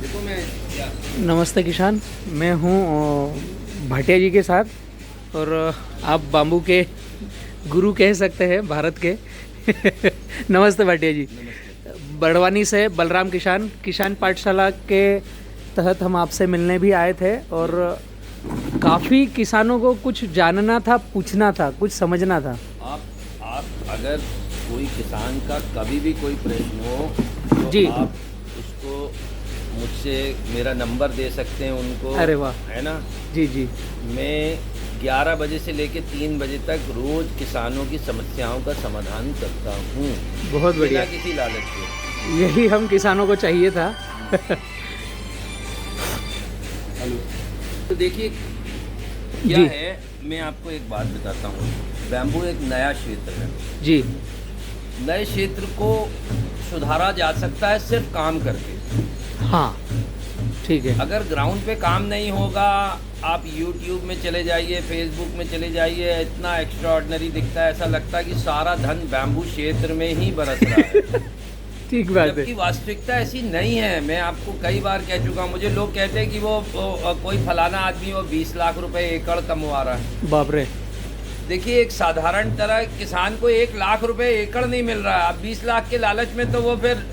देखो मैं क्या नमस्ते किसान। मैं हूँ भाटिया जी के साथ और आप बाम्बू के गुरु कह सकते हैं भारत के। नमस्ते भाटिया जी। नमस्ते। बड़वानी से बलराम किसान पाठशाला के तहत हम आपसे मिलने भी आए थे और काफ़ी किसानों को कुछ जानना था, पूछना था, कुछ समझना था। आप अगर कोई किसान का कभी भी कोई प्रश्न हो तो जी। आप उसको मुझसे मेरा नंबर दे सकते हैं उनको। अरे वाह। है ना। जी जी। मैं 11 बजे से लेकर 3 बजे तक रोज़ किसानों की समस्याओं का समाधान करता हूँ, बहुत बढ़िया। बिना किसी लालच के। यही हम किसानों को चाहिए था। हेलो। तो देखिए क्या जी है, मैं आपको एक बात बताता हूँ। बैम्बू एक नया क्षेत्र है। जी। नए क्षेत्र को सुधारा जा सकता है सिर्फ काम करके। हाँ ठीक है। अगर ग्राउंड पे काम नहीं होगा, आप YouTube में चले जाइए, फेसबुक में चले जाइए, इतना एक्स्ट्रा ऑर्डिनरी दिखता है, ऐसा लगता है कि सारा धन बैम्बू क्षेत्र में ही बरस रहा है। ठीक बात है। जबकि वास्तविकता ऐसी नहीं है। मैं आपको कई बार कह चुका हूँ। मुझे लोग कहते हैं कि वो कोई फलाना आदमी वो 20 लाख रुपए एकड़ कमवा रहा है। बाप रे। देखिए, एक साधारण तरह किसान को 1 लाख रुपए एकड़ नहीं मिल रहा है। अब 20 लाख के लालच में तो वो फिर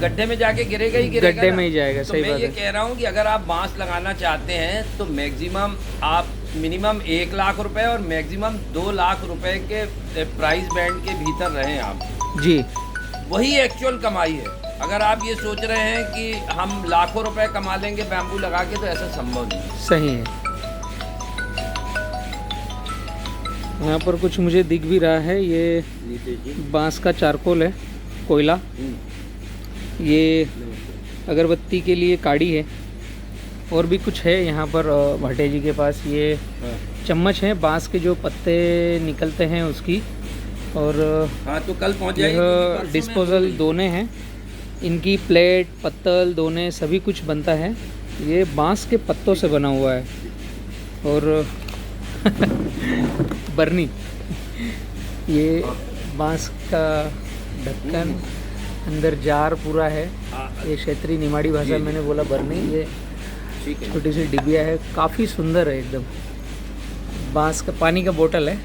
गड्ढे में जाके गिरेगा ही गिरेगा। गड्ढे में ही जाएगा। तो सही मैं बात ये है। कह रहा हूँ कि अगर आप बांस लगाना चाहते हैं तो मैक्सिमम आप मिनिमम 1 लाख रुपए और मैक्सिमम 2 लाख रुपए के प्राइस बैंड के भीतर रहें आप। जी। वही एक्चुअल कमाई है। अगर आप ये सोच रहे हैं कि हम लाखों रुपए कमा लेंगे बैम्बू लगा के, तो ऐसा संभव नहीं है। सही है। यहाँ पर कुछ मुझे दिख भी रहा है, ये बांस का चारकोल है, कोयला। ये अगरबत्ती के लिए काड़ी है और भी कुछ है यहाँ पर भाटिया जी के पास। ये चम्मच है, बांस के जो पत्ते निकलते हैं उसकी। और हाँ, तो कल पहुँच जाएगी। यह डिस्पोजल दोने हैं, इनकी प्लेट, पत्तल, दोने सभी कुछ बनता है। ये बांस के पत्तों से बना हुआ है। और बरनी, ये बांस का ढक्कन, अंदर जार पूरा है। ये क्षेत्रीय निमाड़ी भाषा में मैंने बोला बरनी। ये ठीक है। छोटी सी डिबिया है, काफ़ी सुंदर है एकदम। बांस का पानी का बोतल है।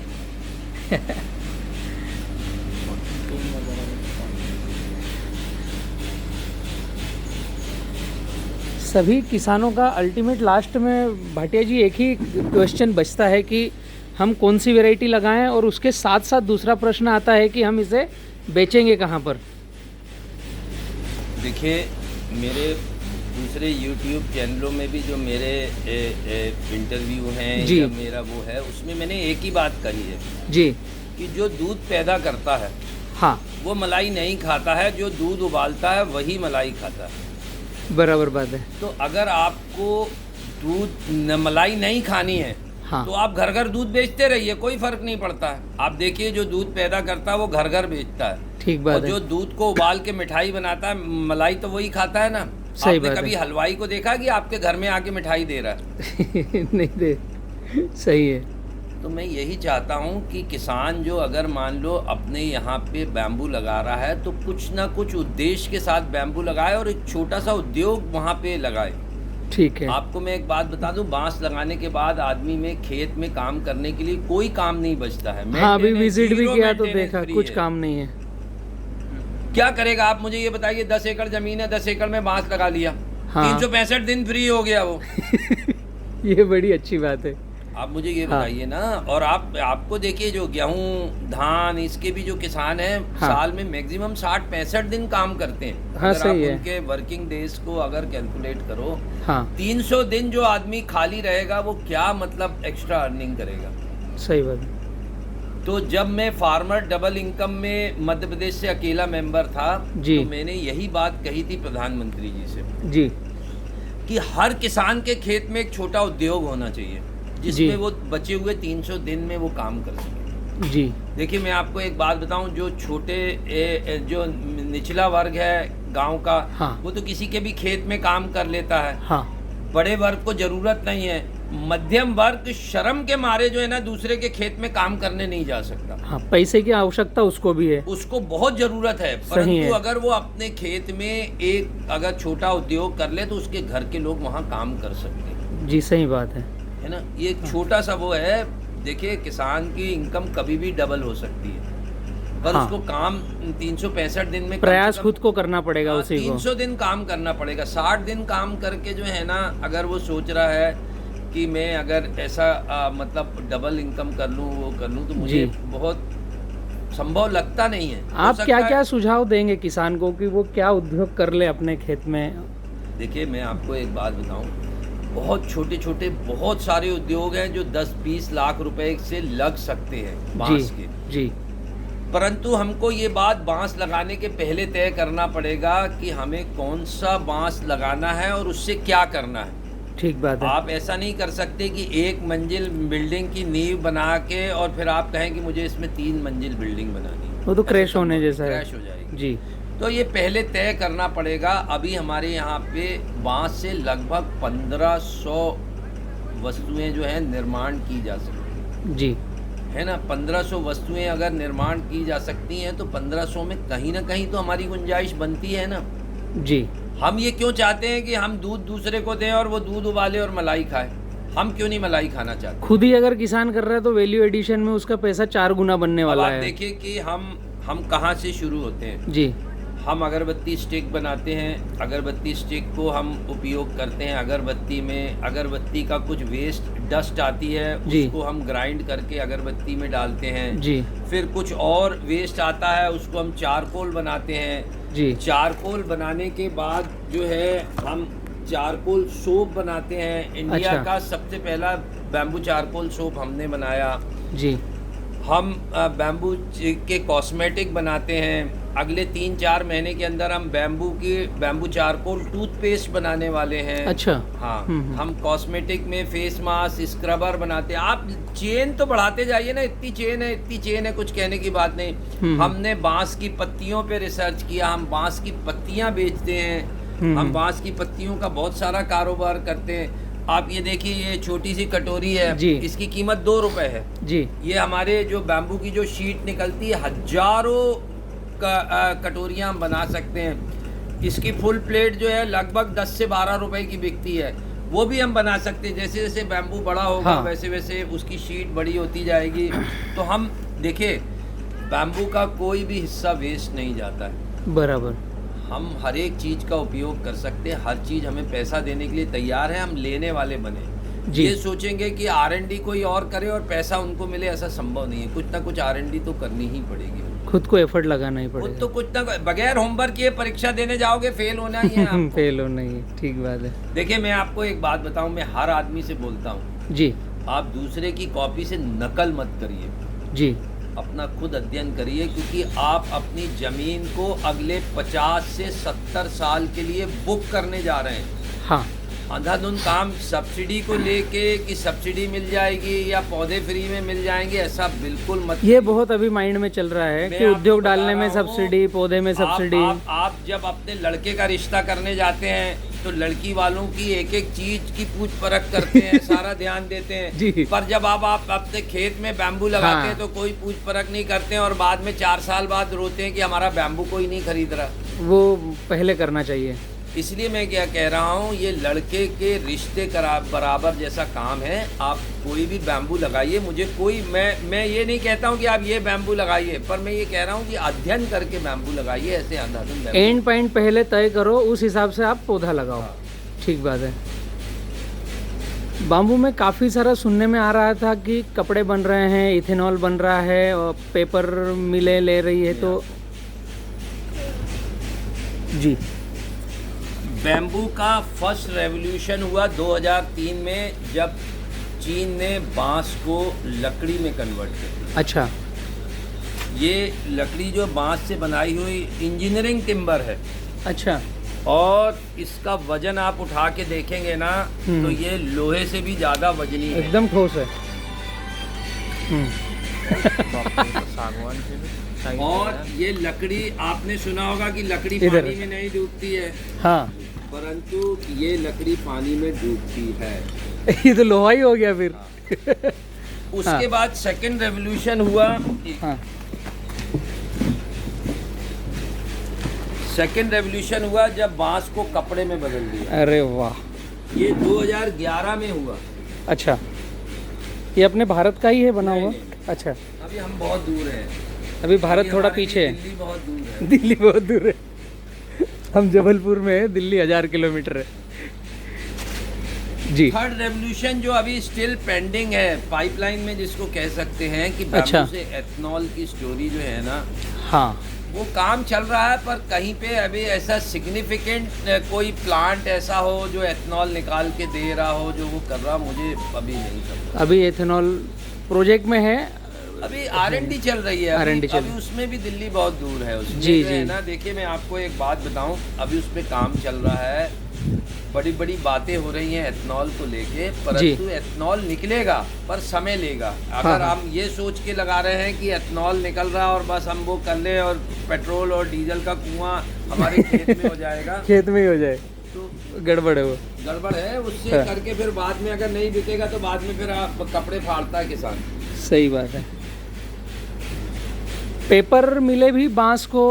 सभी किसानों का अल्टीमेट लास्ट में भाटिया जी एक ही क्वेश्चन बचता है कि हम कौन सी वैरायटी लगाएं, और उसके साथ साथ दूसरा प्रश्न आता है कि हम इसे बेचेंगे कहाँ पर। देखिए, मेरे दूसरे YouTube चैनलों में भी जो मेरे इंटरव्यू हैं जी। या मेरा वो है, उसमें मैंने एक ही बात कही है जी। कि जो दूध पैदा करता है हाँ वो मलाई नहीं खाता है, जो दूध उबालता है वही मलाई खाता है। बराबर बात है। तो अगर आपको मलाई नहीं खानी है, हाँ तो आप घर घर दूध बेचते रहिए, कोई फर्क नहीं पड़ता है। आप देखिए, जो दूध पैदा करता है वो घर घर बेचता है। ठीक बात और है। जो दूध को उबाल के मिठाई बनाता है, मलाई तो वही खाता है ना। सही आपने बात है। कभी हलवाई को देखा कि आपके घर में आके मिठाई दे रहा है? नहीं दे। सही है। तो मैं यही चाहता हूँ कि किसान जो अगर मान लो अपने यहाँ पे बैम्बू लगा रहा है, तो कुछ ना कुछ उद्देश्य के साथ बैम्बू लगाए और एक छोटा सा उद्योग वहाँ पे लगाए। ठीक है। आपको मैं एक बात बता दूं, बांस लगाने के बाद आदमी में खेत में काम करने के लिए कोई काम नहीं बचता है। हाँ, अभी विजिट भी zero किया तो maintenance देखा free कुछ है। काम नहीं है। क्या करेगा आप मुझे ये बताइए। 10 एकड़ जमीन है, 10 एकड़ में बांस लगा लिया, हाँ। 365 दिन फ्री हो गया वो। ये बड़ी अच्छी बात है। आप मुझे ये हाँ। बताइए ना। और आपको देखिए, जो गेहूं, धान, इसके भी जो किसान हैं, हाँ। साल में मैक्सिमम 60-65 दिन काम करते हैं। हाँ, अगर सही आप है। उनके वर्किंग डेज को अगर कैलकुलेट करो, हाँ 300 दिन जो आदमी खाली रहेगा, वो क्या मतलब एक्स्ट्रा अर्निंग करेगा। सही बात है। तो जब मैं फार्मर डबल इनकम में मध्य प्रदेश से अकेला मेंबर था, जी। तो मैंने यही बात कही थी प्रधानमंत्री जी से जी कि हर किसान के खेत में एक छोटा उद्योग होना चाहिए, जिसमें वो बचे हुए 300 दिन में वो काम कर सके। जी। देखिए, मैं आपको एक बात बताऊं, जो जो निचला वर्ग है गांव का, हाँ। वो तो किसी के भी खेत में काम कर लेता है। हाँ बड़े वर्ग को ज़रूरत नहीं है। मध्यम वर्ग शर्म के मारे जो है ना दूसरे के खेत में काम करने नहीं जा सकता। हाँ, पैसे की आवश्यकता उसको भी है, उसको बहुत जरूरत है, सही परंतु है। अगर वो अपने खेत में एक अगर छोटा उद्योग कर ले तो उसके घर के लोग वहाँ काम कर सकते हैं। जी सही बात है ना, ये एक छोटा सा वो है। देखिए, किसान की इनकम कभी भी डबल हो सकती है, पर हाँ। उसको काम 365 दिन में प्रयास खुद को करना पड़ेगा उसी को। 300 दिन काम करना पड़ेगा। 60 दिन काम करके जो है ना, अगर वो सोच रहा है कि मैं अगर ऐसा मतलब डबल इनकम कर लूँ, वो कर लूँ, तो मुझे बहुत संभव लगता नहीं है। आप क्या क्या सुझाव देंगे किसान को कि वो क्या उद्योग कर ले अपने खेत में? देखिए, मैं आपको एक बात बताऊं, बहुत छोटे छोटे बहुत सारे उद्योग हैं जो 10-20 लाख रुपए से लग सकते हैं बांस के। जी, परंतु हमको ये बात बांस लगाने के पहले तय करना पड़ेगा कि हमें कौन सा बांस लगाना है और उससे क्या करना है। ठीक बात है। आप ऐसा नहीं कर सकते कि 1 मंजिल बिल्डिंग की नींव बना के और फिर आप कहें कि मुझे इसमें 3 मंजिल बिल्डिंग बनानी है, वो तो क्रैश होने जैसा है। क्रैश हो जाएगी। जी, तो ये पहले तय करना पड़ेगा। अभी हमारे यहाँ पे बांस से लगभग 1500 वस्तुएं जो है निर्माण की जा सकती जी, है ना। 1500 वस्तुएं अगर निर्माण की जा सकती हैं तो 1500 में कहीं ना कहीं तो हमारी गुंजाइश बनती है ना। जी। हम ये क्यों चाहते हैं कि हम दूध दूसरे को दें और वो दूध उबाले और मलाई खाए? हम क्यों नहीं मलाई खाना चाहते? खुद ही अगर किसान कर रहा है तो वैल्यू एडिशन में उसका पैसा 4 गुना बनने वाला अब आप है। देखिए कि हम कहाँ से शुरू होते हैं। जी, हम अगरबत्ती स्टिक बनाते हैं, अगरबत्ती स्टिक को हम उपयोग करते हैं। अगरबत्ती में अगरबत्ती का कुछ वेस्ट डस्ट आती है, जी। उसको हम ग्राइंड करके अगरबत्ती में डालते हैं। जी, फिर कुछ और वेस्ट आता है, उसको हम चारकोल बनाते हैं। जी, चारकोल बनाने के बाद जो है हम चारकोल सोप बनाते हैं। इंडिया अच्छा। का सबसे पहला बैम्बू चारकोल सोप हमने बनाया। जी, हम बैम्बू के कॉस्मेटिक बनाते हैं। अगले 3-4 महीने के अंदर हम बैम्बू चारकोल टूथपेस्ट बनाने वाले हैं। अच्छा। हाँ, हम्म। हम कॉस्मेटिक में फेस मास्क, स्क्रबर बनाते हैं। आप चेन तो बढ़ाते जाइए ना, इतनी चेन है, कुछ कहने की बात नहीं। हमने बांस की पत्तियों पे रिसर्च किया, हम बांस की पत्तियां बेचते हैं। हम बांस की पत्तियों का बहुत सारा कारोबार करते हैं। आप ये देखिए, ये छोटी सी कटोरी है जी। इसकी कीमत 2 रुपए है। जी, ये हमारे जो बैम्बू की जो शीट निकलती है, हजारों कटोरियाँ हम बना सकते हैं। इसकी फुल प्लेट जो है लगभग 10 से 12 रुपए की बिकती है, वो भी हम बना सकते हैं। जैसे जैसे बैम्बू बड़ा होगा, हाँ। वैसे वैसे उसकी शीट बड़ी होती जाएगी। तो हम देखिए, बैम्बू का कोई भी हिस्सा वेस्ट नहीं जाता है। बराबर। हम हर एक चीज़ का उपयोग कर सकते हैं। हर चीज़ हमें पैसा देने के लिए तैयार है, हम लेने वाले बने। जी। ये सोचेंगे कि R&D कोई और करे और पैसा उनको मिले, ऐसा संभव नहीं है। कुछ ना कुछ R&D तो करनी ही पड़ेगी। खुद को एफर्ट लगाना ही खुद पड़ेगा। तो कुछ ना, बगैर होमवर्क किए परीक्षा देने जाओगे, फेल होना ही है आपको। फेल होना ही, ठीक बात है। देखिए, मैं आपको एक बात बताऊं, मैं हर आदमी से बोलता हूं, जी, आप दूसरे की कॉपी से नकल मत करिए, जी, अपना खुद अध्ययन करिए, क्योंकि आप अपनी जमीन को अगले 50 से 70 साल के लिए बुक करने जा रहे हैं। हाँ, अंधाधुंध काम सब्सिडी को लेके कि सब्सिडी मिल जाएगी या पौधे फ्री में मिल जाएंगे, ऐसा बिल्कुल मत। ये बहुत अभी माइंड में चल रहा है मैं कि आपको उद्योग बता डालने में रहा हूँ, सब्सिडी, पौधे में सब्सिडी। आप जब अपने लड़के का रिश्ता करने जाते हैं तो लड़की वालों की एक एक चीज की पूछ परख करते हैं, सारा ध्यान देते हैं। जी। पर जब आप अपने खेत में बैम्बू लगाते हैं हाँ। तो कोई पूछ परख नहीं करते हैं और बाद में 4 साल बाद रोते हैं कि हमारा बैम्बू कोई नहीं खरीद रहा। वो पहले करना चाहिए। इसलिए मैं क्या कह रहा हूँ, ये लड़के के रिश्ते बराबर जैसा काम है। आप कोई भी बैम्बू लगाइए, मुझे कोई मैं ये नहीं कहता हूँ कि आप ये बैम्बू लगाइए, पर मैं ये कह रहा हूँ कि अध्ययन करके बैम्बू लगाइए, ऐसे अंधाधुंध बैम्बू। एंड पॉइंट पहले तय करो, उस हिसाब से आप पौधा लगाओ। हाँ। ठीक बात है। बाम्बू में काफ़ी सारा सुनने में आ रहा था कि कपड़े बन रहे हैं, इथेनॉल बन रहा है और पेपर मिलें ले रही है, तो जी, बैम्बू का फर्स्ट रेवोल्यूशन हुआ 2003 में, जब चीन ने बांस को लकड़ी में कन्वर्ट कर दिया। अच्छा। ये लकड़ी जो बांस से बनाई हुई इंजीनियरिंग टिम्बर है। अच्छा। और इसका वजन आप उठा के देखेंगे ना तो ये लोहे से भी ज़्यादा वजनी है। एकदम ठोस है। और ये लकड़ी, आपने सुना होगा कि लकड़ी इधर पानी में नहीं डूबती है, हाँ, परंतु ये लकड़ी पानी में डूबती है। ये तो लोहा ही हो गया फिर। उसके हाँ। बाद सेकंड रेवोल्यूशन हुआ। हाँ सेकंड रेवोल्यूशन हुआ जब बांस को कपड़े में बदल दिया। अरे वाह। ये 2011 में हुआ। अच्छा, ये अपने भारत का ही है बना हुआ? नहीं। अच्छा, अभी हम बहुत दूर हैं। अभी भारत अभी थोड़ा हमारे पीछे है। दिल्ली बहुत दूर है। दिल्ली बहुत दूर है। हम जबलपुर में है, दिल्ली 1000 किलोमीटर है जी। थर्ड रेवोल्यूशन जो अभी स्टिल पेंडिंग है पाइपलाइन में, जिसको कह सकते हैं कि अच्छा। बैम्बू से एथनॉल की स्टोरी जो है ना, हाँ वो काम चल रहा है, पर कहीं पे अभी ऐसा सिग्निफिकेंट कोई प्लांट ऐसा हो जो एथनॉल निकाल के दे रहा हो, जो वो कर रहा, मुझे अभी नहीं समझ। अभी एथेनॉल प्रोजेक्ट में है। अभी R&D चल रही है। R&D चल अभी उसमें भी दिल्ली बहुत दूर है। उसमें जी, जो है जी। ना, देखिए मैं आपको एक बात बताऊं, अभी उस पे काम चल रहा है, बड़ी बड़ी बातें हो रही हैं एथनॉल को लेके, परंतु एथनॉल निकलेगा पर समय लेगा। अगर हाँ। हम ये सोच के लगा रहे हैं कि एथनॉल निकल रहा है और बस हम वो कर लें और पेट्रोल और डीजल का कुआं हमारे खेत में हो जाएगा, खेत में ही हो जाए तो गड़बड़ है वो। गड़बड़ है। उससे हाँ। करके फिर बाद में अगर नहीं बिकेगा तो बाद में फिर आप कपड़े फाड़ता है किसान। सही बात है। पेपर मिलें भी बांस को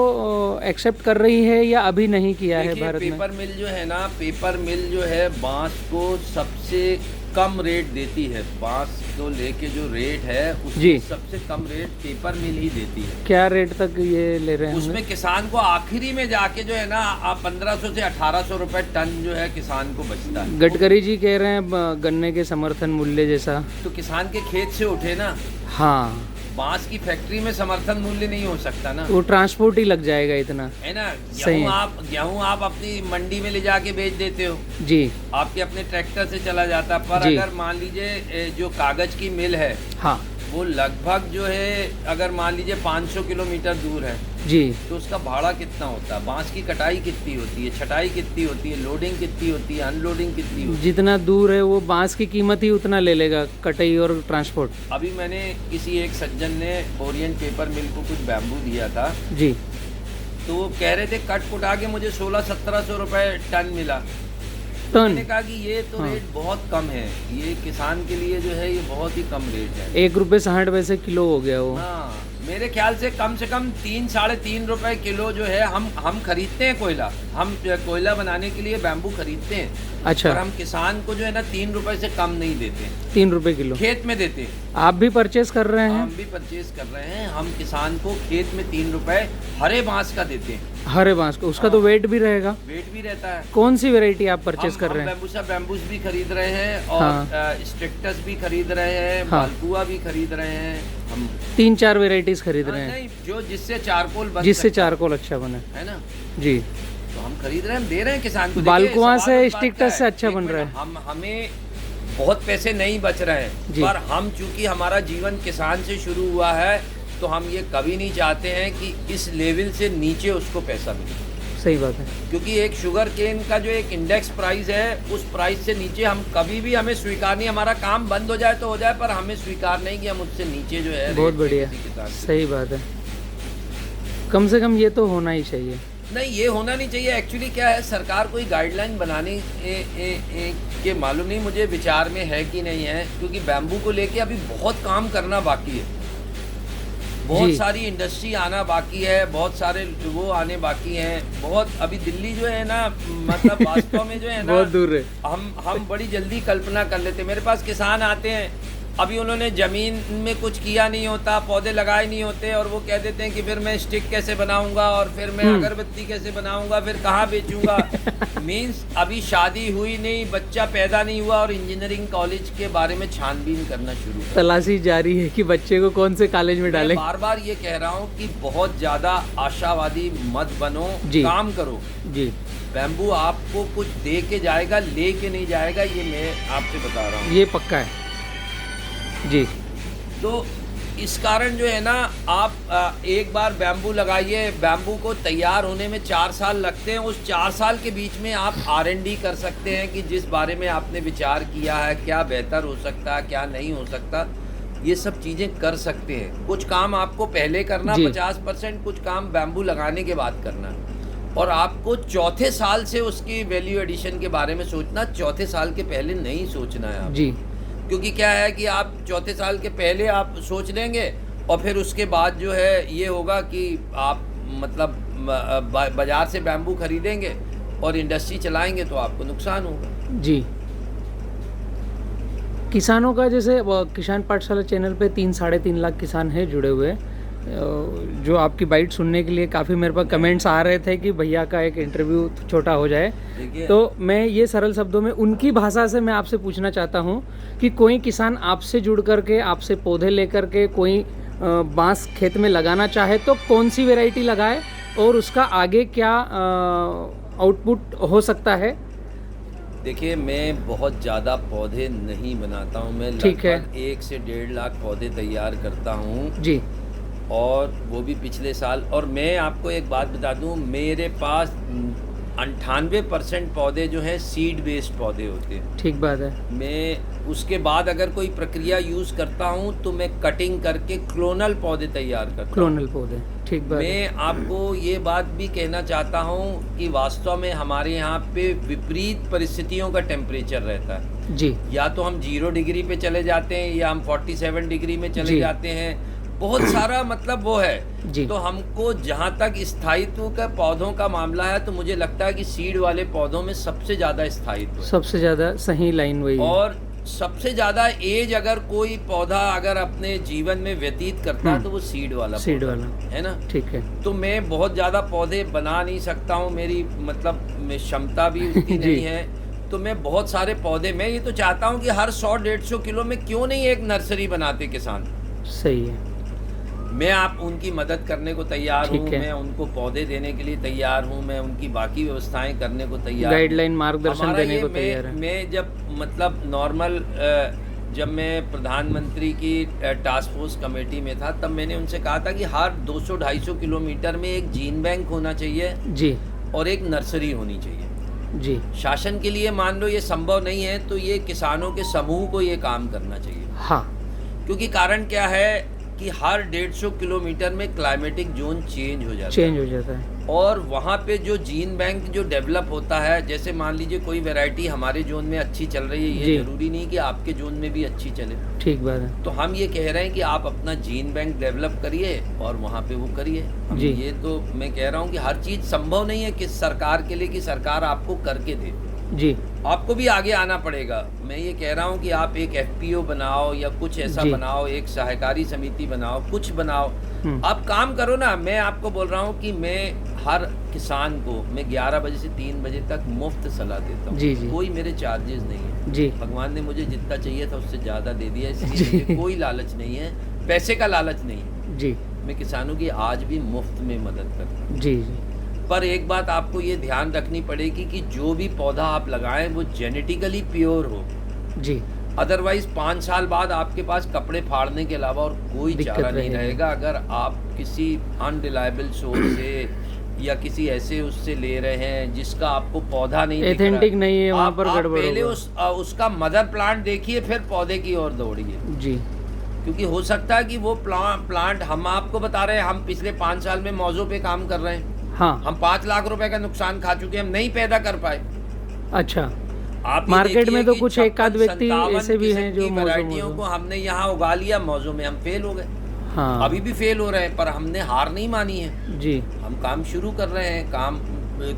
एक्सेप्ट कर रही है या अभी नहीं किया है देखिए, भारत में? पेपर मिल जो है ना, पेपर मिल जो है बांस को सबसे कम रेट देती है। बांस को लेके जो रेट है जी। उसमें सबसे कम रेट पेपर मिल ही देती है। क्या रेट तक ये ले रहे हैं? उसमें किसान को आखिरी में जाके जो है ना 1500 से 1800 रुपए टन जो है किसान को बचता है। गडकरी जी कह रहे हैं गन्ने के समर्थन मूल्य जैसा। तो किसान के खेत से उठे ना, हाँ, बांस की फैक्ट्री में समर्थन मूल्य नहीं हो सकता ना, वो ट्रांसपोर्ट ही लग जाएगा इतना, है ना। सही है। गेहूँ आप अपनी मंडी में ले जाके बेच देते हो, जी। आपके अपने ट्रैक्टर से चला जाता, पर जी। अगर मान लीजिए जो कागज की मिल है हाँ वो लगभग जो है, अगर मान लीजिए 500 किलोमीटर दूर है, जी। तो उसका भाड़ा कितना होता है, बांस की कटाई कितनी होती है, छटाई कितनी होती है, लोडिंग कितनी होती है, अनलोडिंग कितनी होती है। जितना दूर है वो बांस की कीमत ही उतना ले लेगा, कटाई और ट्रांसपोर्ट। अभी मैंने किसी एक सज्जन ने ओरिएंट पेपर मिल को कुछ बैम्बू दिया था, जी। तो वो कह रहे थे कट कुटा के मुझे 1600-1700 रुपए टन मिला। टन? मैंने कहा कि ये तो हाँ। रेट बहुत कम है, ये किसान के लिए जो है ये बहुत ही कम रेट है। 1 रुपये 60 पैसे किलो हो गया वो। हाँ, मेरे ख्याल से कम 3-3.5 रुपए किलो जो है हम खरीदते हैं कोयला। हम कोयला बनाने के लिए बैम्बू खरीदते हैं। अच्छा। और हम किसान को जो है ना 3 रुपए से कम नहीं देते, 3 रुपये किलो खेत में देते हैं। आप भी परचेस कर रहे हैं? हम भी परचेज कर रहे हैं। हम किसान को खेत में 3 रुपए हरे बांस का देते हैं। हरे बांस को, उसका तो वेट भी रहेगा। वेट भी रहता है। कौन सी वैरायटी आप परचेस कर रहे हैं? बैम्बूसा बैम्बूस भी खरीद रहे हैं और हाँ। स्ट्रिक्टस भी खरीद रहे हैं, हाँ। मालपुआ भी खरीद रहे हैं हम। 3-4 वैरायटीज खरीद रहे हैं, नहीं, जो जिससे चारकोल बन जिससे सकता चारकोल अच्छा बने। है ना, जी। तो हम खरीद रहे हैं, हम दे रहे हैं किसान को। बालकुआं देखिए, से, सवाल इस बात स्टिक्टस का से है, अच्छा एक बन मिनट, रहा है। हमें बहुत पैसे नहीं बच रहे हैं, जी। पर हम चूंकि हमारा जीवन किसान से शुरू हुआ है, तो हम ये कभी नहीं चाहते हैं कि इस लेवल से नीचे उसको पैसा मिले। सही बात है। क्योंकि एक शुगर केन का जो एक इंडेक्स प्राइस है, उस प्राइस से नीचे हम कभी भी, हमें स्वीकार नहीं। हमारा काम बंद हो जाए तो हो जाए, पर हमें स्वीकार नहीं कि हम उससे नीचे जो है बहुत रेट बढ़िया, किसी किसान से। सही बात है। कम से कम ये तो होना ही चाहिए। नहीं, ये होना नहीं चाहिए। एक्चुअली क्या है, सरकार कोई गाइडलाइन बनाने के मालूम नहीं मुझे विचार में है कि नहीं है, क्योंकि बैम्बू को लेके अभी बहुत काम करना बाकी है। बहुत जी। सारी इंडस्ट्री आना बाकी है, बहुत सारे वो आने बाकी हैं। बहुत अभी दिल्ली जो है ना, मतलब वास्तव में जो है ना, बहुत दूर है। हम बड़ी जल्दी कल्पना कर लेते। मेरे पास किसान आते हैं, अभी उन्होंने ज़मीन में कुछ किया नहीं होता, पौधे लगाए नहीं होते, और वो कह देते हैं कि फिर मैं स्टिक कैसे बनाऊंगा, और फिर मैं अगरबत्ती कैसे बनाऊंगा, फिर कहाँ बेचूंगा। मीन्स अभी शादी हुई नहीं, बच्चा पैदा नहीं हुआ, और इंजीनियरिंग कॉलेज के बारे में छानबीन करना शुरू कर। तलाशी जारी है कि बच्चे को कौन से कॉलेज में मैं डालें। बार बार ये कह रहा हूँ कि बहुत ज़्यादा आशावादी मत बनो, जी। काम करो। जी। बैम्बू आपको कुछ दे के जाएगा, ले के नहीं जाएगा, ये मैं आपसे बता रहा हूँ। ये पक्का है जी। तो इस कारण जो है ना, आप एक बार बैम्बू लगाइए, बैम्बू को तैयार होने में 4 साल लगते हैं। उस 4 साल के बीच में आप R&D कर सकते हैं कि जिस बारे में आपने विचार किया है, क्या बेहतर हो सकता है, क्या नहीं हो सकता, ये सब चीज़ें कर सकते हैं। कुछ काम आपको पहले करना, जी। 50%, कुछ काम बैम्बू लगाने के बाद करना। और आपको चौथे साल से उसकी वैल्यू एडिशन के बारे में सोचना, चौथे साल के पहले नहीं सोचना है आप जी। क्योंकि क्या है कि आप चौथे साल के पहले आप सोच लेंगे और फिर उसके बाद जो है ये होगा कि आप मतलब बाज़ार से बैम्बू खरीदेंगे और इंडस्ट्री चलाएंगे तो आपको नुकसान होगा। जी। किसानों का जैसे किसान पाठशाला चैनल पे 3-3.5 लाख किसान हैं जुड़े हुए, जो आपकी बाइट सुनने के लिए काफ़ी मेरे पास कमेंट्स आ रहे थे कि भैया का एक इंटरव्यू छोटा हो जाए। तो मैं ये सरल शब्दों में उनकी भाषा से मैं आपसे पूछना चाहता हूँ कि कोई किसान आपसे जुड़ करके, आपसे पौधे लेकर के कोई बांस खेत में लगाना चाहे तो कौन सी वैरायटी लगाए और उसका आगे क्या आउटपुट हो सकता है? देखिए, मैं बहुत ज़्यादा पौधे नहीं बनाता हूँ, मैं ठीक है। लगभग 1 से 1.5 लाख पौधे तैयार करता हूँ जी। और वो भी पिछले साल। और मैं आपको एक बात बता दूँ, मेरे पास 98% पौधे जो हैं सीड बेस्ड पौधे होते हैं। ठीक बात है। मैं उसके बाद अगर कोई प्रक्रिया यूज़ करता हूँ तो मैं कटिंग करके क्लोनल पौधे तैयार करता हूँ। क्लोनल पौधे, ठीक बात है। मैं आपको ये बात भी कहना चाहता हूँ कि वास्तव में हमारे यहाँ पे विपरीत परिस्थितियों का टेम्परेचर रहता है जी। या तो हम 0 डिग्री पे चले जाते हैं या हम 47 डिग्री में चले जी। जाते हैं, बहुत सारा मतलब वो है जी। तो हमको जहाँ तक स्थायित्व का पौधों का मामला है तो मुझे लगता है कि सीड वाले पौधों में सबसे ज़्यादा स्थायित्व है, सबसे ज़्यादा सही लाइन वही है। और सबसे ज़्यादा एज अगर कोई पौधा अगर अपने जीवन में व्यतीत करता है तो वो सीड वाला है ना। ठीक है। तो मैं बहुत ज़्यादा पौधे बना नहीं सकता हूँ, मेरी मतलब क्षमता भी उतनी नहीं है, तो मैं बहुत सारे पौधे, मैं ये तो चाहता हूँ कि हर 100-150 किलो में क्यों नहीं एक नर्सरी बनाते किसान। सही है। मैं आप उनकी मदद करने को तैयार हूँ, ठीक है। मैं उनको पौधे देने के लिए तैयार हूँ, मैं उनकी बाकी व्यवस्थाएं करने को तैयार हूँ, गाइडलाइन मार्गदर्शन हमारा देने ये को तैयार है। मैं जब मतलब नॉर्मल जब मैं प्रधानमंत्री की टास्क फोर्स कमेटी में था तब मैंने उनसे कहा था कि हर 200-250 किलोमीटर में एक जीन बैंक होना चाहिए जी। और एक नर्सरी होनी चाहिए। जी। शासन के लिए मान लो ये संभव नहीं है तो ये किसानों के समूह को ये काम करना चाहिए। हाँ। क्योंकि कारण क्या है कि हर 150 किलोमीटर में क्लाइमेटिक जोन चेंज हो जाता है और वहाँ पे जो जीन बैंक जो डेवलप होता है, जैसे मान लीजिए कोई वैरायटी हमारे जोन में अच्छी चल रही है, ये जरूरी नहीं कि आपके जोन में भी अच्छी चले। ठीक बात है। तो हम ये कह रहे हैं कि आप अपना जीन बैंक डेवलप करिए और वहाँ पे वो करिए। ये तो मैं कह रहा हूँ कि हर चीज़ संभव नहीं है कि सरकार के लिए कि सरकार आपको करके दे जी, आपको भी आगे आना पड़ेगा। मैं ये कह रहा हूँ कि आप एक FPO बनाओ या कुछ ऐसा बनाओ, एक सहकारी समिति बनाओ, कुछ बनाओ, आप काम करो ना। मैं आपको बोल रहा हूँ कि मैं हर किसान को मैं 11 बजे से 3 बजे तक मुफ्त सलाह देता हूँ। कोई मेरे चार्जेस नहीं है जी। भगवान ने मुझे जितना चाहिए था उससे ज़्यादा दे दिया, इसलिए मुझे कोई लालच नहीं है, पैसे का लालच नहीं जी। मैं किसानों की आज भी मुफ्त में मदद करता हूँ जी। पर एक बात आपको ये ध्यान रखनी पड़ेगी कि जो भी पौधा आप लगाएं वो जेनेटिकली प्योर हो जी। अदरवाइज 5 साल बाद आपके पास कपड़े फाड़ने के अलावा और कोई चारा नहीं रहेगा। अगर आप किसी अनरिलायबल सोर्स से या किसी ऐसे उससे ले रहे हैं जिसका आपको पौधा नहीं एथेंटिक नहीं है, वहाँ पर गड़बड़ पहले उसका मदर प्लांट देखिए फिर पौधे की ओर दौड़िए जी। क्योंकि हो सकता है कि वो प्लांट हम आपको बता रहे हैं, हम पिछले 5 साल में मौजों पे काम कर रहे हैं। हाँ। हम 5 लाख रुपए का नुकसान खा चुके हैं, हम नहीं पैदा कर पाए। अच्छा, आप मार्केट में तो कुछ एक आध व्यक्ति ऐसे भी हैं जो वैरायटियों को हमने यहाँ उगा लिया, मौजों में हम फेल हो गए। हाँ। अभी भी फेल हो रहे हैं, पर हमने हार नहीं मानी है जी। हम काम शुरू कर रहे हैं, काम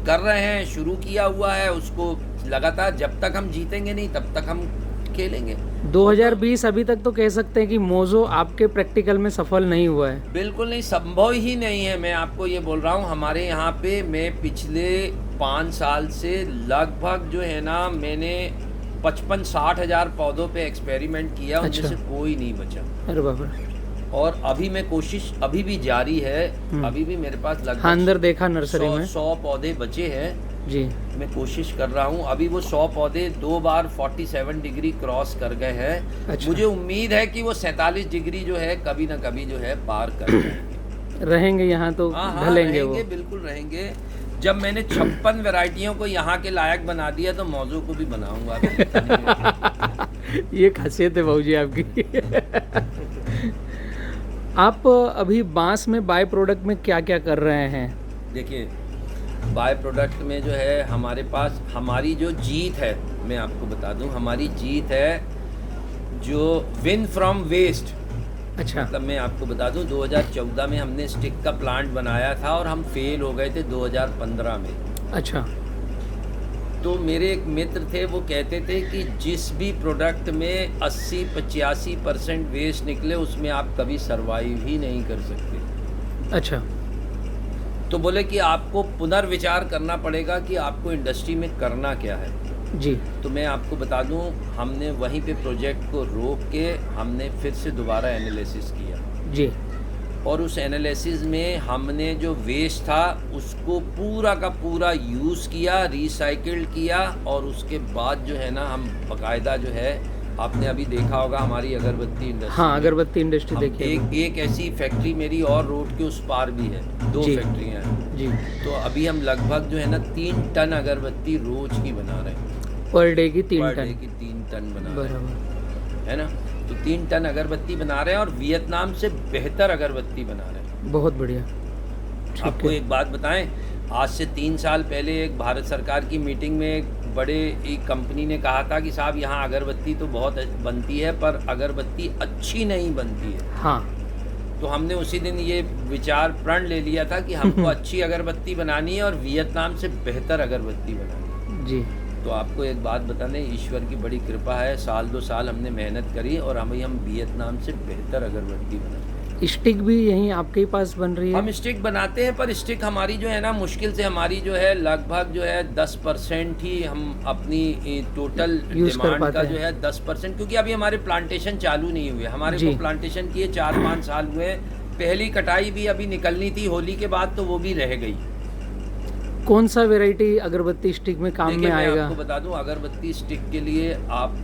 कर रहे हैं, शुरू किया हुआ है उसको लगातार। जब तक हम जीतेंगे नहीं तब तक हम खेलेंगे। 2020 अभी तक तो कह सकते हैं कि मोजो आपके प्रैक्टिकल में सफल नहीं हुआ है। बिल्कुल नहीं, संभव ही नहीं है। मैं आपको ये बोल रहा हूँ, हमारे यहाँ पे मैं पिछले 5 साल से लगभग जो है ना, मैंने 55-60 हज़ार पौधों पे एक्सपेरिमेंट किया। उनमें से कोई नहीं बचा। अरे बाबा। और अभी मैं कोशिश अभी भी जारी है, अभी भी मेरे पास लगभग अंदर देखा नर्सरी में 100 पौधे बचे हैं जी। मैं कोशिश कर रहा हूँ, अभी वो 100 पौधे 2 बार 47 डिग्री क्रॉस कर गए हैं। अच्छा। मुझे उम्मीद है कि वो 47 डिग्री जो है कभी ना कभी जो है पार कर रहेंगे यहाँ तो ढलेंगे वो। बिल्कुल रहेंगे। जब मैंने 56 वैरायटियों को यहाँ के लायक बना दिया तो मौजू को भी बनाऊंगा। ये खासियत है बाबूजी आपकी। आप अभी बांस में बाय प्रोडक्ट में क्या क्या कर रहे हैं? देखिए, बाय प्रोडक्ट में जो है हमारे पास हमारी जो जीत है, मैं आपको बता दूं, हमारी जीत है जो विन फ्रॉम वेस्ट। अच्छा। मतलब मैं आपको बता दूं 2014 में हमने स्टिक का प्लांट बनाया था और हम फेल हो गए थे 2015 में। अच्छा। तो मेरे एक मित्र थे, वो कहते थे कि जिस भी प्रोडक्ट में 80-85% वेस्ट निकले उसमें आप कभी सर्वाइव ही नहीं कर सकते। अच्छा। तो बोले कि आपको पुनर्विचार करना पड़ेगा कि आपको इंडस्ट्री में करना क्या है। जी। तो मैं आपको बता दूं, हमने वहीं पे प्रोजेक्ट को रोक के हमने फिर से दोबारा एनालिसिस किया जी। और उस एनालिसिस में हमने जो वेस्ट था उसको पूरा का पूरा यूज़ किया, रिसाइकिल किया और उसके बाद जो है ना हम बाकायदा जो है, आपने अभी देखा होगा हमारी अगरबत्ती इंडस्ट्री। हाँ, अगरबत्ती इंडस्ट्री देखिए। एक ऐसी फैक्ट्री मेरी और रोड के उस पार भी है, 2 फैक्ट्रियाँ हैं जी। तो अभी हम लगभग जो है ना 3 टन अगरबत्ती रोज की बना रहे हैं। पर डे की 3 पर टन डे की 3 टन बना रहे बराबर हैं, है ना। तो 3 टन अगरबत्ती बना रहे हैं और वियतनाम से बेहतर अगरबत्ती बना रहे हैं। बहुत बढ़िया। आपको एक बात बताएं, आज से 3 साल पहले एक भारत सरकार की मीटिंग में एक बड़े एक कंपनी ने कहा था कि साहब यहाँ अगरबत्ती तो बहुत बनती है पर अगरबत्ती अच्छी नहीं बनती है। हाँ। तो हमने उसी दिन ये विचार प्रण ले लिया था कि हमको अच्छी अगरबत्ती बनानी है और वियतनाम से बेहतर अगरबत्ती बनानी है। जी। तो आपको एक बात बताने, ईश्वर की बड़ी कृपा है, 1-2 साल हमने मेहनत करी और हम वियतनाम से बेहतर अगरबत्ती बनाते हैं। स्टिक भी यहीं आपके ही पास बन रही है? हम स्टिक बनाते हैं पर स्टिक हमारी जो है ना मुश्किल से हमारी जो है लगभग जो है 10% ही हम अपनी टोटल डिमांड का जो है 10%, क्योंकि अभी हमारे प्लांटेशन चालू नहीं हुए। हमारे को प्लांटेशन किए 4-5 साल हुए। पहली कटाई भी अभी निकलनी थी होली के बाद, तो वो भी रह गई। कौन सा वैरायटी अगरबत्ती स्टिक में काम में आएगा? मैं आपको बता दूं, अगरबत्ती स्टिक के लिए आप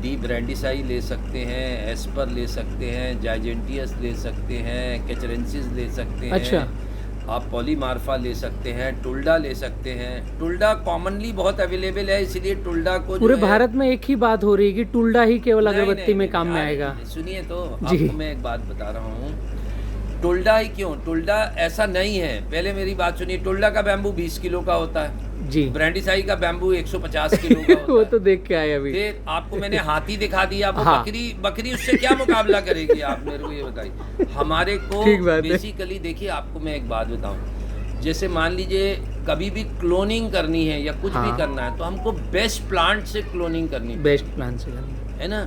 डी ब्रांडिसाई ले सकते हैं, एस्पर ले सकते हैं, जाइजेंटियस ले सकते हैं, कैचरेंसिस ले सकते हैं। अच्छा। आप पॉलीमार्फा ले सकते हैं, टुल्डा ले सकते हैं। टुल्डा कॉमनली बहुत अवेलेबल है, इसलिए टुल्डा को पूरे भारत में एक ही बात हो रही है कि टुल्डा ही केवल अगरबत्ती में काम में आएगा। सुनिए तो आपको मैं एक बात बता रहा हूँ, टुल्डा ही क्यों, टुल्डा ऐसा नहीं है। पहले मेरी बात सुनिए, टुल्डा का बैम्बू 20 किलो का होता है जी। ब्रांडिसाई का बैम्बू 150 किलो का होता वो है। तो देख के आए अभी। फिर आपको मैंने हाथी दिखा दिया, वो हाँ। बकरी उससे क्या मुकाबला करेगी? आप मेरे को ये बताइए। हमारे को बेसिकली देखिए, आपको मैं एक बात बताऊं, जैसे मान लीजिए कभी भी क्लोनिंग करनी है या कुछ भी करना है तो हमको बेस्ट प्लांट से क्लोनिंग करनी, बेस्ट प्लांट से करनी है ना।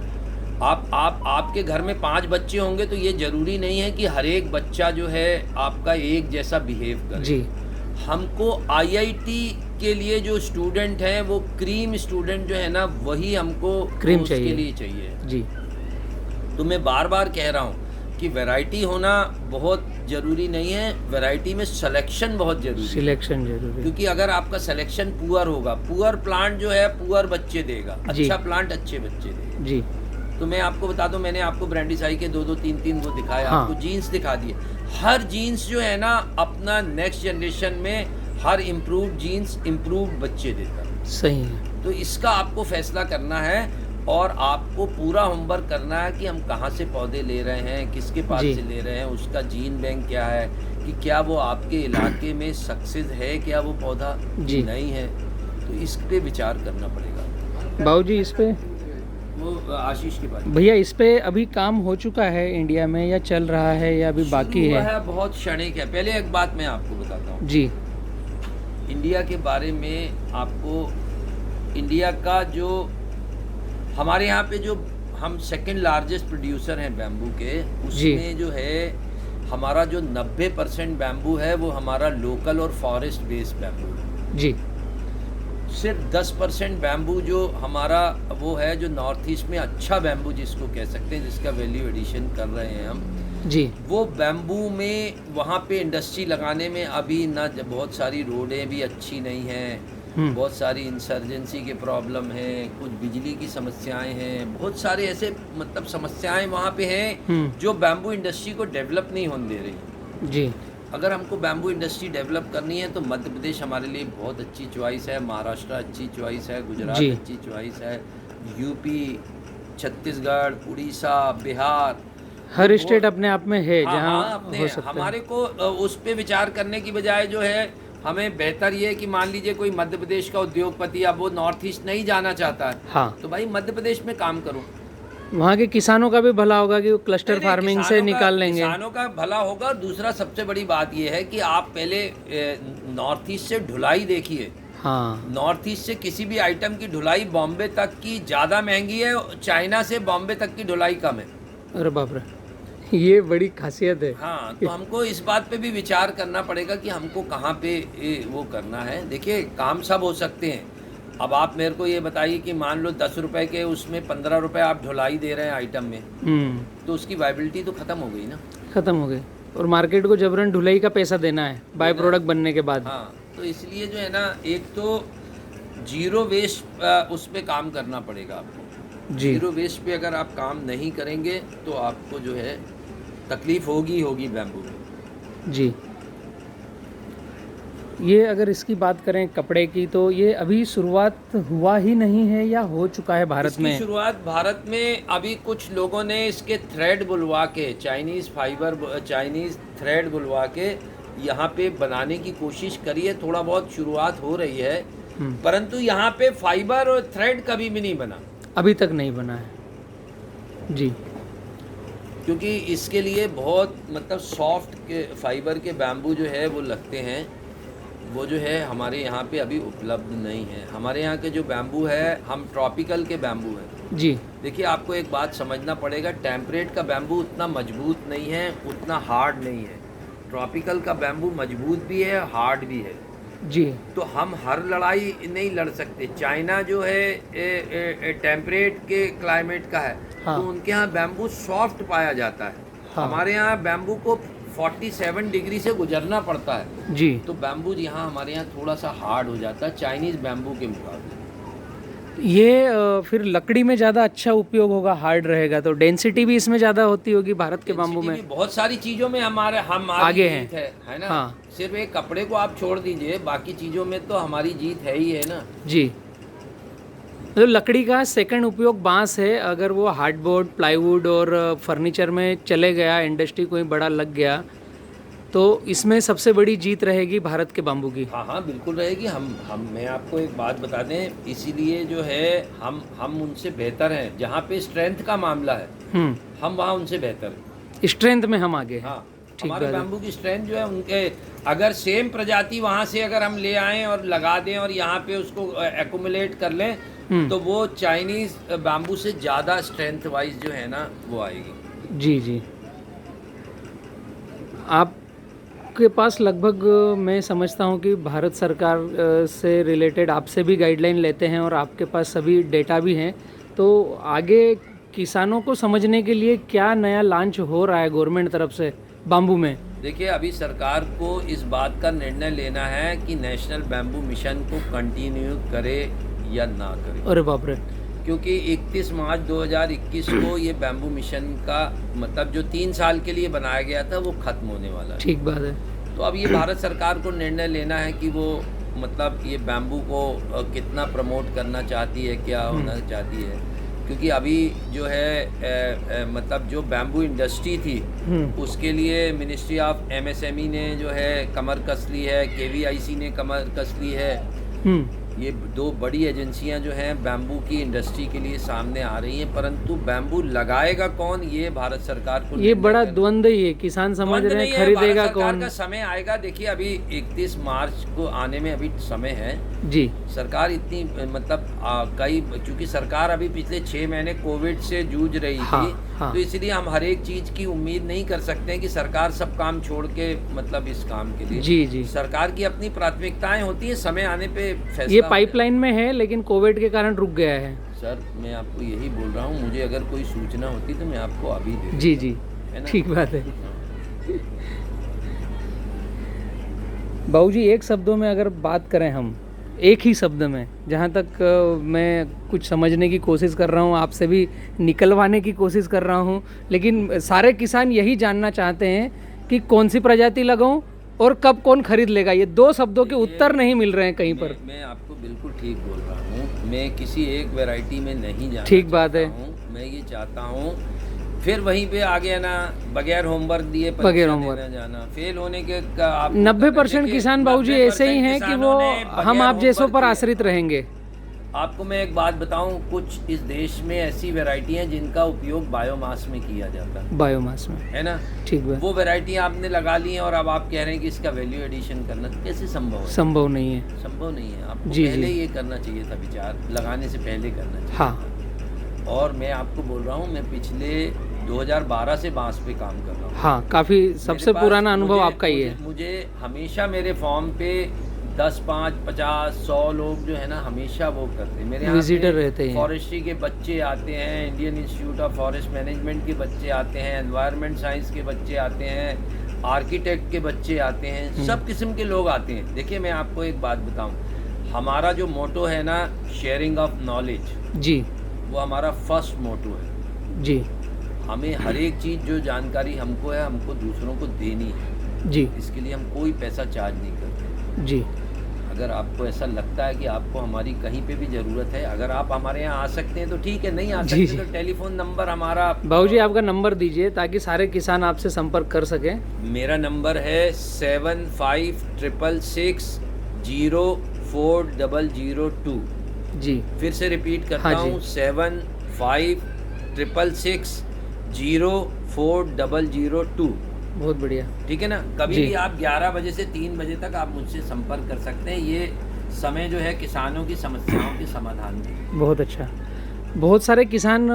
आपके घर में 5 बच्चे होंगे तो ये जरूरी नहीं है कि हर एक बच्चा जो है आपका एक जैसा बिहेव करे जी। हमको आईआईटी के लिए जो स्टूडेंट हैं वो क्रीम स्टूडेंट जो है ना, वही हमको क्रीम उसके लिए चाहिए जी। तो मैं बार बार कह रहा हूँ कि वैरायटी होना बहुत ज़रूरी नहीं है, वैरायटी में सिलेक्शन बहुत ज़रूरी है। सिलेक्शन जरूरी है, क्योंकि अगर आपका सिलेक्शन पुअर होगा, पुअर प्लांट जो है पुअर बच्चे देगा, अच्छा प्लांट अच्छे बच्चे देगा जी। तो मैं आपको बता दूं, मैंने आपको ब्रांडिसाई के 2-2, 3-3 वो दिखाए, हाँ। आपको जीन्स दिखा दिए। हर जीन्स जो है ना अपना नेक्स्ट जनरेशन में हर इम्प्रूव जीन्स इम्प्रूव बच्चे देता है। सही है। तो इसका आपको फैसला करना है और आपको पूरा होमवर्क करना है कि हम कहाँ से पौधे ले रहे हैं, किसके पास से ले रहे हैं, उसका जीन बैंक क्या है, कि क्या वो आपके इलाके में सक्सेस है, क्या वो पौधा नहीं है। तो इस पे विचार करना पड़ेगा। बाबूजी इस पे वो आशीष के बारे में भैया, इस पे अभी काम हो चुका है इंडिया में या चल रहा है या अभी बाकी है? बहुत क्षणिक है। पहले एक बात मैं आपको बताता हूँ जी। इंडिया के बारे में। आपको इंडिया का जो हमारे यहाँ पे जो हम सेकंड लार्जेस्ट प्रोड्यूसर हैं बैम्बू के, उसमें जो है हमारा जो 90% बैम्बू है वो हमारा लोकल और फॉरेस्ट बेस्ड बैम्बू है जी। सिर्फ 10% बैम्बू जो हमारा वो है, जो नॉर्थ ईस्ट में अच्छा बैम्बू जिसको कह सकते हैं, जिसका वैल्यू एडिशन कर रहे हैं हम जी, वो बैम्बू में वहाँ पे इंडस्ट्री लगाने में अभी ना बहुत सारी रोडें भी अच्छी नहीं हैं, बहुत सारी इंसर्जेंसी के प्रॉब्लम हैं, कुछ बिजली की समस्याएं हैं, बहुत सारे ऐसे मतलब समस्याएं वहाँ पे हैं जो बैम्बू इंडस्ट्री को डेवलप नहीं होने दे रही जी। अगर हमको बैम्बू इंडस्ट्री डेवलप करनी है तो मध्य प्रदेश हमारे लिए बहुत अच्छी चॉइस है, महाराष्ट्र अच्छी चॉइस है, गुजरात अच्छी चॉइस है, यूपी, छत्तीसगढ़, उड़ीसा, बिहार, हर स्टेट अपने आप में है जहाँ अपने हो सकता हमारे को उस पे विचार करने की बजाय जो है हमें बेहतर ये है कि मान लीजिए कोई मध्य प्रदेश का उद्योगपति अब वो नॉर्थ ईस्ट नहीं जाना चाहता है, हाँ, तो भाई मध्य प्रदेश में काम करो। वहाँ के किसानों का भी भला होगा कि वो क्लस्टर नहीं, फार्मिंग से निकाल लेंगे। किसानों का भला होगा। और दूसरा सबसे बड़ी बात ये है कि आप पहले नॉर्थ ईस्ट से ढुलाई देखिए। हाँ, नॉर्थ ईस्ट से किसी भी आइटम की ढुलाई बॉम्बे तक की ज़्यादा महंगी है, चाइना से बॉम्बे तक की ढुलाई कम है। अरे बाप रे, ये बड़ी खासियत है। हाँ, तो हमको इस बात पे भी विचार करना पड़ेगा कि हमको कहाँ पे वो करना है। देखिए काम सब हो सकते हैं। अब आप मेरे को ये बताइए कि मान लो 10 रुपए के उसमें 15 रुपए आप ढुलाई दे रहे हैं आइटम में, तो उसकी वायबिलिटी तो खत्म हो गई ना। खत्म हो गई, और मार्केट को जबरन ढुलाई का पैसा देना है बाय प्रोडक्ट बनने के बाद। हाँ, तो इसलिए जो है ना, एक तो जीरो वेस्ट उस पर काम करना पड़ेगा आपको। जी, जीरो वेस्ट पे अगर आप काम नहीं करेंगे तो आपको जो है तकलीफ होगी बैम्बू में। जी। ये अगर इसकी बात करें कपड़े की, तो ये अभी शुरुआत हुआ ही नहीं है या हो चुका है भारत इसकी में? शुरुआत भारत में अभी कुछ लोगों ने इसके थ्रेड बुलवा के, चाइनीज़ थ्रेड बुलवा के यहाँ पे बनाने की कोशिश करी है। थोड़ा बहुत शुरुआत हो रही है, परंतु यहाँ पे फाइबर और थ्रेड कभी भी नहीं बना, अभी तक नहीं बना है। जी, क्योंकि इसके लिए बहुत मतलब सॉफ्ट के फाइबर के बैम्बू जो है वो लगते हैं। वो जो है हमारे यहाँ पे अभी उपलब्ध नहीं है। हमारे यहाँ के जो बैम्बू है, हम ट्रॉपिकल के बैम्बू हैं। जी, देखिए आपको एक बात समझना पड़ेगा, टेम्परेट का बैम्बू उतना मजबूत नहीं है, उतना हार्ड नहीं है। ट्रॉपिकल का बैम्बू मजबूत भी है, हार्ड भी है। जी, तो हम हर लड़ाई नहीं लड़ सकते। चाइना जो है टेम्परेट के क्लाइमेट का है, हाँ, तो उनके यहाँ बैम्बू सॉफ्ट पाया जाता है। हाँ, हमारे यहाँ बैम्बू को 47 डिग्री से गुजरना पड़ता है। जी। तो बैम्बू यहाँ हमारे यहाँ थोड़ा सा हार्ड हो जाता है चाइनीज़ बैम्बू के मुकाबले। ये फिर लकड़ी में ज़्यादा अच्छा उपयोग होगा, हार्ड रहेगा, तो डेंसिटी भी इसमें ज़्यादा होती होगी भारत के बाम्बू में। बहुत सारी चीज़ों में हम आगे हैं, है ना। हाँ। सिर्फ एक कपड़े को आप छोड़ दीजिए, बाकी चीज़ों में तो हमारी जीत है ही है ना। जी, तो लकड़ी का सेकंड उपयोग बांस है। अगर वो हार्डबोर्ड, प्लाईवुड और फर्नीचर में चले गया, इंडस्ट्री कोई बड़ा लग गया, तो इसमें सबसे बड़ी जीत रहेगी भारत के बाम्बू की। हाँ हाँ, बिल्कुल रहेगी। हम मैं आपको एक बात बता दें, इसीलिए जो है हम उनसे बेहतर हैं। जहाँ पे स्ट्रेंथ का मामला है, हम वहाँ उनसे बेहतर हैं। स्ट्रेंथ में हम आगे हैं। हाँ, ठीक हमारे बात है। बैम्बू की स्ट्रेंथ जो है, उनके अगर सेम प्रजाति वहाँ से अगर हम ले आएँ और लगा दें और यहाँ पे उसको एक्यूमुलेट कर लें, तो वो चाइनीज़ बैम्बू से ज़्यादा स्ट्रेंथ वाइज जो है ना वो आएगी। जी जी, आपके पास लगभग मैं समझता हूँ कि भारत सरकार से रिलेटेड आपसे भी गाइडलाइन लेते हैं और आपके पास सभी डेटा भी हैं, तो आगे किसानों को समझने के लिए क्या नया लॉन्च हो रहा है गवर्नमेंट तरफ से बाम्बू में? देखिए, अभी सरकार को इस बात का निर्णय लेना है कि नेशनल बैम्बू मिशन को कंटिन्यू करे या ना करे। अरे बाप रे, क्योंकि 31 मार्च 2021 को ये बैम्बू मिशन का मतलब जो 3 साल के लिए बनाया गया था वो खत्म होने वाला है। ठीक बात है। तो अब ये भारत सरकार को निर्णय लेना है कि वो मतलब ये बैम्बू को कितना प्रमोट करना चाहती है, क्या होना चाहती है। क्योंकि अभी जो है मतलब जो बैम्बू इंडस्ट्री थी उसके लिए मिनिस्ट्री ऑफ MSME ने जो है कमर कस ली है, KVIC ने कमर कस ली है। ये 2 बड़ी एजेंसियां जो हैं बैम्बू की इंडस्ट्री के लिए सामने आ रही हैं, परंतु बैम्बू लगाएगा कौन, ये भारत सरकार को ये बड़ा द्वंद्व ही है। किसान समझ रहे हैं खरीदेगा कौन। का समय आएगा। देखिए, अभी 31 मार्च को आने में अभी समय है जी। सरकार इतनी मतलब कई, चूंकि सरकार अभी पिछले 6 महीने कोविड से जूझ रही थी, हाँ। तो इसलिए हम हर एक चीज की उम्मीद नहीं कर सकते हैं कि सरकार सब काम छोड़ के मतलब इस काम के लिए। जी जी, सरकार की अपनी प्राथमिकताएं होती है, समय आने पे फैसला। ये पाइपलाइन में है लेकिन कोविड के कारण रुक गया है। सर, मैं आपको यही बोल रहा हूँ, मुझे अगर कोई सूचना होती तो मैं आपको अभी दे जी जी, है ना? ठीक बात है। बाबूजी, एक शब्दों में अगर बात करें हम, एक ही शब्द में, जहाँ तक मैं कुछ समझने की कोशिश कर रहा हूँ, आपसे भी निकलवाने की कोशिश कर रहा हूँ, लेकिन सारे किसान यही जानना चाहते हैं कि कौन सी प्रजाति लगाऊं और कब कौन खरीद लेगा। ये 2 शब्दों के उत्तर नहीं मिल रहे हैं कहीं पर। मैं आपको बिल्कुल ठीक बोल रहा हूँ। मैं किसी एक वैरायटी में नहीं जाना ठीक बात है। मैं ये चाहता हूँ फिर वहीं पे आ गया ना, बगैर होमवर्क दिए बगैर परीक्षा होमवर्क। देने जाना, फेल होने के आप 90% किसान बाबूजी ऐसे ही हैं कि वो हम आप जैसों पर आश्रित रहेंगे। आपको मैं एक बात बताऊं, कुछ इस देश में ऐसी वैरायटी हैं जिनका उपयोग बायोमास में किया जाता बायोमास में, है ना। ठीक है, वो वैरायटी आपने लगा ली है और अब आप कह रहे हैं कि इसका वैल्यू एडिशन करना, कैसे संभव है? संभव नहीं है। संभव नहीं है। आपको जी, पहले जी। ये करना चाहिए था, विचार लगाने से पहले करना चाहिए हाँ था। और मैं आपको बोल रहा हूँ, मैं पिछले 2012 से बांस पे काम कर रहा हूँ। हाँ, काफ़ी सबसे मेरे पास- पुराना अनुभव मुझे- आपका ही है। मुझे हमेशा मेरे फॉर्म पे 10, 5, 50, 100 लोग जो है ना, हमेशा वो करते हैं मेरे यहाँ विजिटर पे। रहते हैं। फॉरेस्ट्री के बच्चे आते हैं, Indian institute of forest management के बच्चे आते हैं, एनवायरनमेंट साइंस के बच्चे आते हैं, आर्किटेक्ट के बच्चे आते हैं, सब किस्म के लोग आते हैं। देखिए मैं आपको एक बात बताऊं, हमारा जो मोटो है ना, शेयरिंग ऑफ नॉलेज, जी वो हमारा फर्स्ट मोटो है। जी हमें हर एक चीज़ जो जानकारी हमको है, हमको दूसरों को देनी है। जी इसके लिए हम कोई पैसा चार्ज नहीं करते। जी। अगर आपको ऐसा लगता है कि आपको हमारी कहीं पे भी ज़रूरत है, अगर आप हमारे यहाँ आ सकते हैं तो ठीक है, नहीं आ जी, सकते तो टेलीफोन नंबर हमारा, बाबूजी आपका नंबर दीजिए ताकि सारे किसान आपसे संपर्क कर सकें। मेरा नंबर है 7566604002। जी फिर से रिपीट करता हाँ जी। हूँ, 7566604002। बहुत बढ़िया। ठीक है ना। कभी जी। भी आप 11 बजे से 3 बजे तक आप मुझसे संपर्क कर सकते हैं। ये समय जो है किसानों की समस्याओं के समाधान की। बहुत अच्छा। बहुत सारे किसान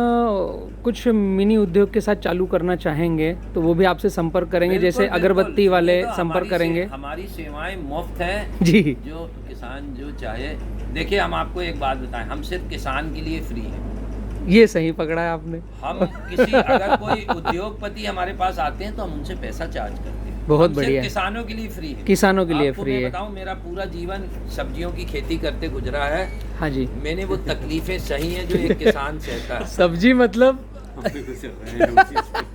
कुछ मिनी उद्योग के साथ चालू करना चाहेंगे तो वो भी आपसे संपर्क करेंगे, बिल्कुल, जैसे बिल्कुल। अगरबत्ती वाले ये तो संपर्क हमारी करेंगे। हमारी सेवाएं मुफ्त हैं। जी जो किसान जो चाहे, देखिए हम आपको एक बात बताएं, हम सिर्फ किसान के लिए फ्री हैं। ये सही पकड़ा है आपने। हम किसी अगर कोई उद्योगपति हमारे पास आते हैं तो हम उनसे पैसा चार्ज करते हैं। बहुत हम सिर्फ बढ़िया। किसानों के लिए फ्री है। किसानों के लिए आपको फ्री मैं है। बताऊं, मेरा पूरा जीवन सब्जियों की खेती करते गुजरा है। हाँ जी। मैंने वो तकलीफें सही हैं जो एक किसान सहता है। सब्जी मतलब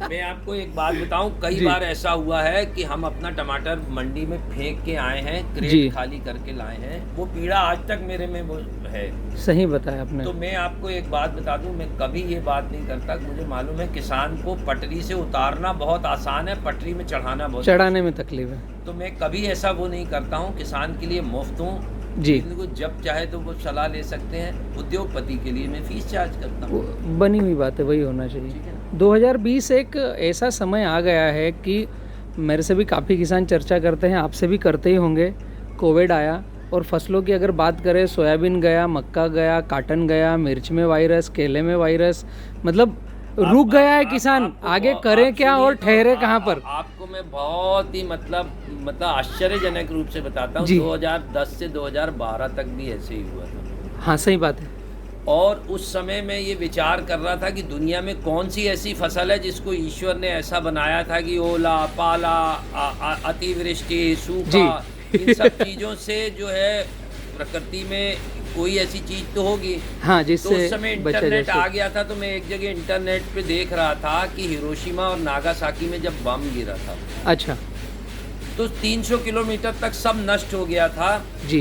मैं आपको एक बात बताऊं, कई जी। बार ऐसा हुआ है कि हम अपना टमाटर मंडी में फेंक के आए हैं, जी। क्रेट खाली करके लाए हैं, वो पीड़ा आज तक मेरे में वो है। सही बताया आपने। तो मैं आपको एक बात बता दूं, मैं कभी ये बात नहीं करता। मुझे मालूम है किसान को पटरी से उतारना बहुत आसान है, पटरी में चढ़ाना बहुत चढ़ाने में तकलीफ है। तो मैं कभी ऐसा वो नहीं करता हूँ। किसान के लिए मुफ्त हूँ जी। इनको जब चाहे तो वो सलाह ले सकते हैं। उद्योगपति के लिए मैं फीस चार्ज करता हूँ। वो बनी हुई बात है, वही होना ठीक चाहिए। है ना? 2020 एक ऐसा समय आ गया है कि मेरे से भी काफ़ी किसान चर्चा करते हैं, आपसे भी करते ही होंगे। कोविड आया और फसलों की अगर बात करें, सोयाबीन गया, मक्का गया, काटन गया, मिर्च में वायरस, केले में वायरस, मतलब रुक गया है किसान। आगे करे क्या और ठहरे कहाँ पर। आपको मैं बहुत ही मतलब आश्चर्यजनक रूप से बताता हूँ, जी। 2010 से 2012 तक भी ऐसे ही हुआ था। हाँ सही बात है। और उस समय मैं ये विचार कर रहा था कि दुनिया में कौन सी ऐसी फसल है जिसको ईश्वर ने ऐसा बनाया था कि ओला, पाला, अतिवृष्टि, सूखा, इन सब चीज़ों से जो है प्रकृति में कोई ऐसी चीज़ तो होगी। हाँ, तो जिससे उस समय बचा इंटरनेट जा आ सके। गया था, तो मैं एक जगह इंटरनेट पे देख रहा था कि हिरोशिमा और नागासाकी में जब बम गिरा था अच्छा तो 300 किलोमीटर तक सब नष्ट हो गया था। जी।